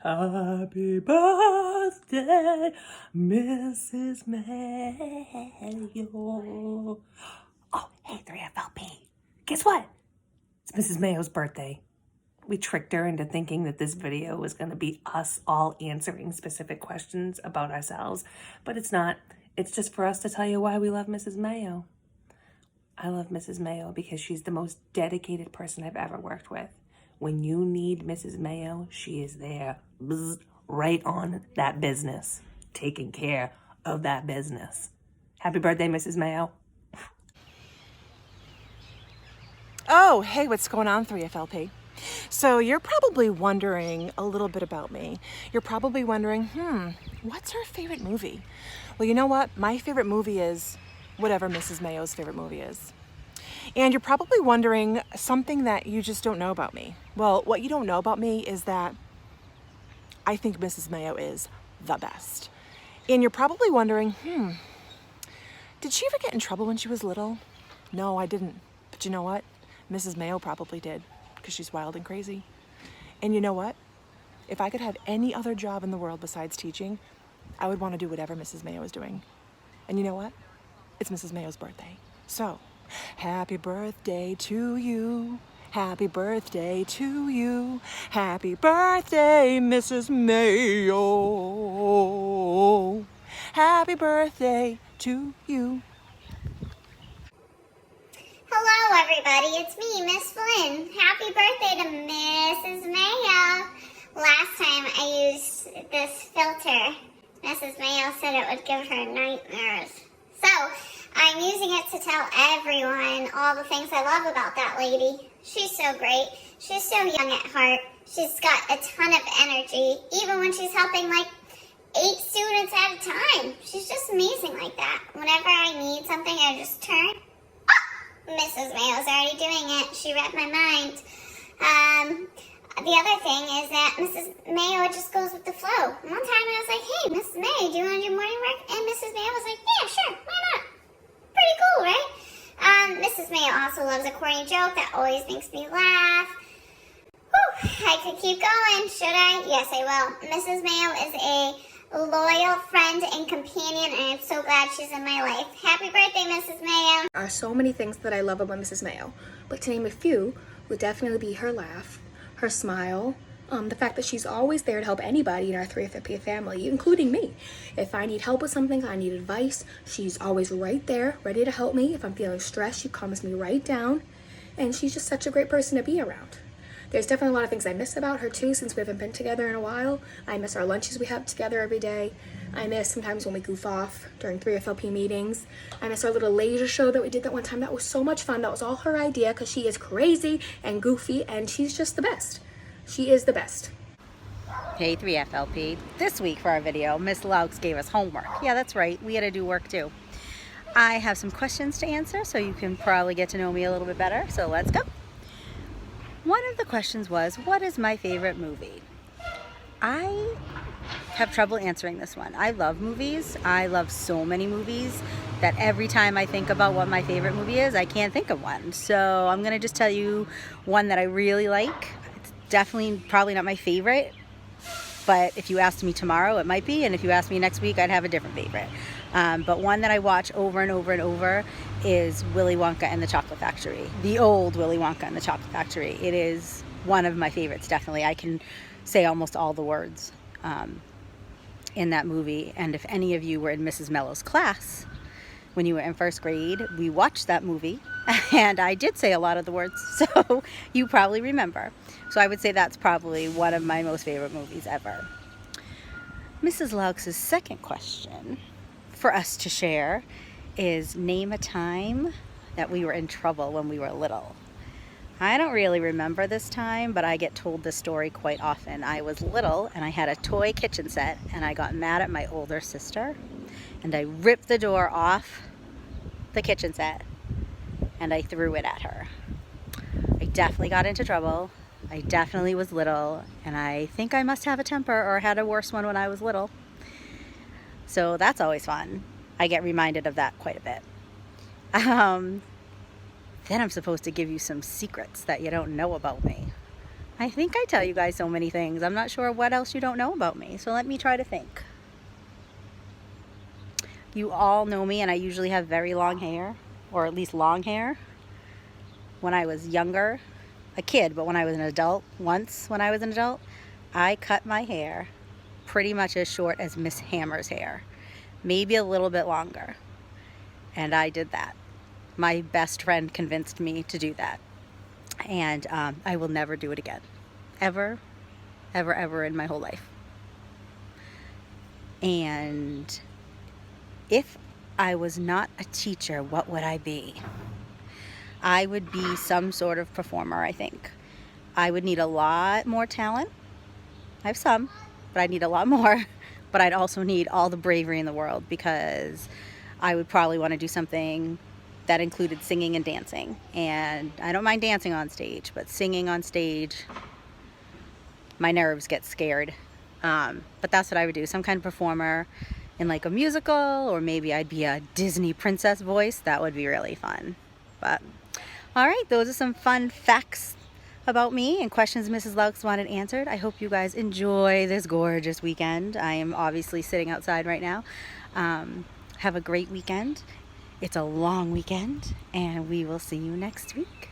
Happy birthday, Mrs. Mayo. Oh, hey, 3FLP. Guess what? It's Mrs. Mayo's birthday. We tricked her into thinking that this video was going to be us all answering specific questions about ourselves, but it's not. It's just for us to tell you why we love Mrs. Mayo. I love Mrs. Mayo because she's the most dedicated person I've ever worked with. When you need Mrs. Mayo, she is there, right on that business, taking care of that business. Happy birthday, Mrs. Mayo. Oh, hey, what's going on, 3FLP? So you're probably wondering a little bit about me. You're probably wondering, what's her favorite movie? Well, you know what? My favorite movie is whatever Mrs. Mayo's favorite movie is. And you're probably wondering something that you just don't know about me. Well, what you don't know about me is that I think Mrs. Mayo is the best. And you're probably wondering, did she ever get in trouble when she was little? No, I didn't. But you know what? Mrs. Mayo probably did, because she's wild and crazy. And you know what? If I could have any other job in the world besides teaching, I would want to do whatever Mrs. Mayo is doing. And you know what? It's Mrs. Mayo's birthday. So, happy birthday to you. Happy birthday to you. Happy birthday, Mrs. Mayo. Happy birthday to you. Hello everybody, it's me, Miss Flynn. Happy birthday to Mrs. Mayo. Last time I used this filter, Mrs. Mayo said it would give her nightmares. So, I'm using it to tell everyone all the things I love about that lady. She's so great. She's so young at heart. She's got a ton of energy, even when she's helping like 8 students at a time. She's just amazing like that. Whenever I need something, I just turn. Mrs. Mayo's already doing it. She read my mind. The other thing is that Mrs. Mayo just goes with the flow. One time I was like, hey, Mrs. Mayo, do you want to do morning work? And Mrs. Mayo was like, yeah, sure, why not? Pretty cool, right? Mrs. Mayo also loves a corny joke that always makes me laugh. Whew, I could keep going. Should I? Yes, I will. Mrs. Mayo is a loyal friend and companion, and I'm so glad she's in my life. Happy birthday, Mrs. Mayo. There are so many things that I love about Mrs. Mayo, but to name a few would definitely be her laugh, her smile, the fact that she's always there to help anybody in our 3FLP family, including me. If I need help with something, I need advice, she's always right there, ready to help me. If I'm feeling stressed, she calms me right down, and she's just such a great person to be around. There's definitely a lot of things I miss about her too, since we haven't been together in a while. I miss our lunches we have together every day. I miss sometimes when we goof off during 3FLP meetings. I miss our little laser show that we did that one time. That was so much fun. That was all her idea, because she is crazy and goofy, and she's just the best. She is the best. Hey 3FLP, this week for our video, Miss Laux gave us homework. Yeah, that's right, we had to do work too. I have some questions to answer, so you can probably get to know me a little bit better, so let's go. One of the questions was, what is my favorite movie? I have trouble answering this one. I love movies. I love so many movies that every time I think about what my favorite movie is, I can't think of one. So I'm gonna just tell you one that I really like. It's definitely probably not my favorite, but if you asked me tomorrow, it might be, and if you asked me next week, I'd have a different favorite. But one that I watch over and over and over is Willy Wonka and the Chocolate Factory. The old Willy Wonka and the Chocolate Factory. It is one of my favorites, definitely. I can say almost all the words in that movie. And if any of you were in Mrs. Mellow's class when you were in first grade, we watched that movie, and I did say a lot of the words, so you probably remember. So I would say that's probably one of my most favorite movies ever. Mrs. Laux' second question for us to share is, name a time that we were in trouble when we were little. I don't really remember this time, but I get told this story quite often. I was little and I had a toy kitchen set, and I got mad at my older sister and I ripped the door off the kitchen set and I threw it at her. I definitely got into trouble. I definitely was little, and I think I must have a temper or had a worse one when I was little. So that's always fun. I get reminded of that quite a bit. Then I'm supposed to give you some secrets that you don't know about me. I think I tell you guys so many things. I'm not sure what else you don't know about me. So let me try to think. You all know me, and I usually have very long hair, or at least long hair. When I was younger, a kid, but when I was an adult, I cut my hair pretty much as short as Miss Hammer's hair, maybe a little bit longer. And I did that. My best friend convinced me to do that. And I will never do it again. Ever, ever, ever in my whole life. And if I was not a teacher, what would I be? I would be some sort of performer, I think. I would need a lot more talent. I have some, but I'd need a lot more. But I'd also need all the bravery in the world, because I would probably want to do something that included singing and dancing. And I don't mind dancing on stage, but singing on stage, my nerves get scared. But that's what I would do, some kind of performer in like a musical, or maybe I'd be a Disney princess voice. That would be really fun. But all right, those are some fun facts about me and questions Mrs. Laux wanted answered. I hope you guys enjoy this gorgeous weekend. I am obviously sitting outside right now. Have a great weekend. It's a long weekend, and we will see you next week.